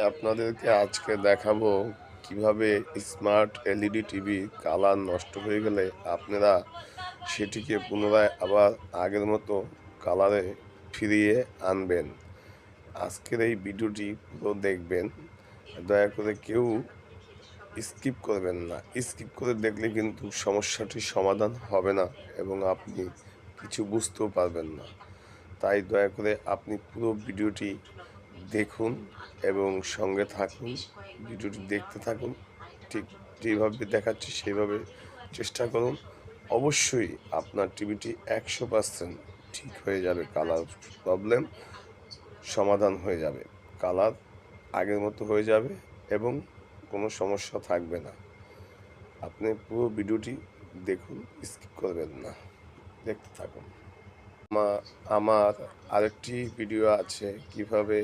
আপনাদেরকে আজকে দেখাবো কিভাবে স্মার্ট এলইডি টিভি কালার নষ্ট হয়ে গেলে আপনারা সেটিকে পুনরায় আবার আগের মতো কালারে ফিরিয়ে আনবেন। আজকের এই ভিডিওটি পুরো দেখবেন, দয়া করে কেউ স্কিপ করবেন না। স্কিপ করে দেখলে কিন্তু সমস্যাটির সমাধান হবে না এবং আপনি কিছু বুঝতেও পারবেন না। তাই দয়া করে আপনি পুরো ভিডিওটি দেখুন এবং সঙ্গে থাকুন। ভিডিওটি দেখতে থাকুন, ঠিক যেভাবে দেখাচ্ছি সেইভাবে চেষ্টা করুন। অবশ্যই আপনার টিভিটি 100% ঠিক হয়ে যাবে। কালার প্রবলেম সমাধান হয়ে যাবে, কালার আগের মতো হয়ে যাবে এবং কোনো সমস্যা থাকবে না। আপনি পুরো ভিডিওটি দেখুন, স্কিপ করবেন না, দেখতে থাকুন। আমার আরেকটি ভিডিও আছে কিভাবে,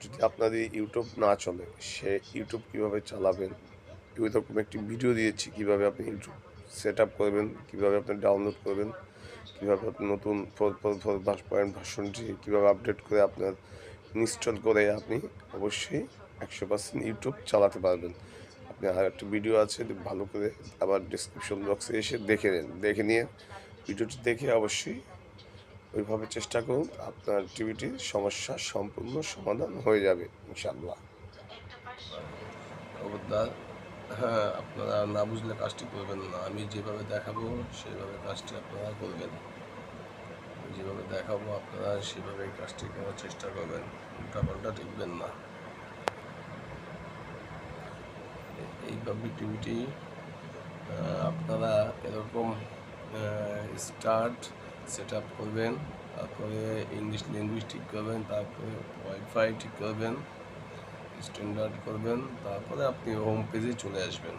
যদি আপনাদের ইউটিউব না চলে সে ইউটিউব কিভাবে চালাবেন, এরকম একটি ভিডিও দিয়েছি। কিভাবে আপনি ইউটিউব সেট আপ করবেন, কিভাবে আপনি ডাউনলোড করবেন, কিভাবে আপনি নতুন 4.4 ভার্সনটি কীভাবে আপডেট করে আপনার ইনস্টল করে আপনি অবশ্যই 100% ইউটিউব চালাতে পারবেন। আপনি আর একটা ভিডিও আছে, ভালো করে আবার ডিসক্রিপশন বক্সে এসে দেখে নেন। দেখে নিয়ে ভিডিওটি দেখে অবশ্যই ওইভাবে চেষ্টা করুন, আপনার টিভিটির সমস্যার সম্পূর্ণ সমাধান হয়ে যাবে ইনশাআল্লাহ। খবরদার, হ্যাঁ, আপনারা না বুঝলে কাজটি করবেন না। আমি যেভাবে দেখাবো সেভাবে কাজটি আপনারা করবেন। যেভাবে দেখাবো আপনারা সেভাবে কাজটি করার চেষ্টা করবেন, উল্টাপাল্টা টিপবেন না। এইভাবে টিভিটি আপনারা এরকম সেট আপ করবেন, তারপরে ইংলিশ ল্যাঙ্গুয়েজ ঠিক করবেন, তারপরে ওয়াইফাই ঠিক করবেন, স্ট্যান্ডার্ড করবেন, তারপরে আপনি হোম পেজে চলে আসবেন।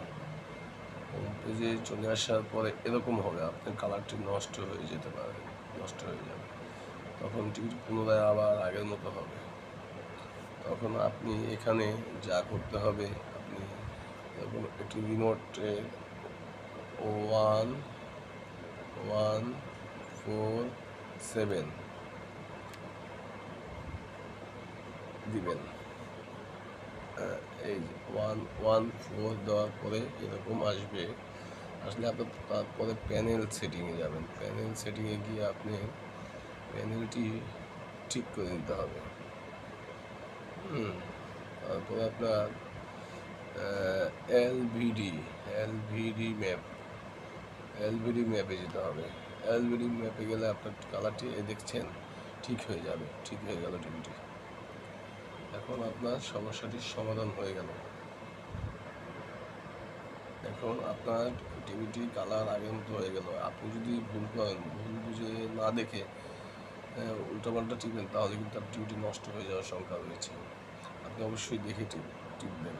হোম পেজে চলে আসার পরে এরকম হবে, আপনার কালারটি নষ্ট হয়ে যেতে পারে, নষ্ট হয়ে যাবে। তখন টিভিটি পুনরায় আবার আগের মতো হবে। তখন আপনি এখানে যা করতে হবে, আপনি এরকম একটি রিমোটে 1147 দিবেন। এই 114 দেওয়ার পরে এরকম আসবে। আসলে আপনি তারপরে প্যানেল সেটিংয়ে যাবেন। প্যানেল সেটিংয়ে গিয়ে আপনি প্যানেলটি ঠিক করে নিতে হবে। তারপরে আপনার এলভিডি ম্যাপে যেতে হবে। এলভিডি ম্যাপে গেলে আপনার কালারটি দেখছেন ঠিক হয়ে যাবে। ঠিক হয়ে গেল টিভিটি। এখন আপনার সমস্যাটির সমাধান হয়ে গেল। এখন আপনার টিভিটি কালার আগের মতো হয়ে গেল। আপনি যদি ভুল করেন, ভুল বুঝে না দেখে উল্টাপাল্টা টিপেন, তাহলে কিন্তু আপনার টিভিটি নষ্ট হয়ে যাওয়ার সংখ্যা রয়েছে। আপনি অবশ্যই দেখে টিপবেন।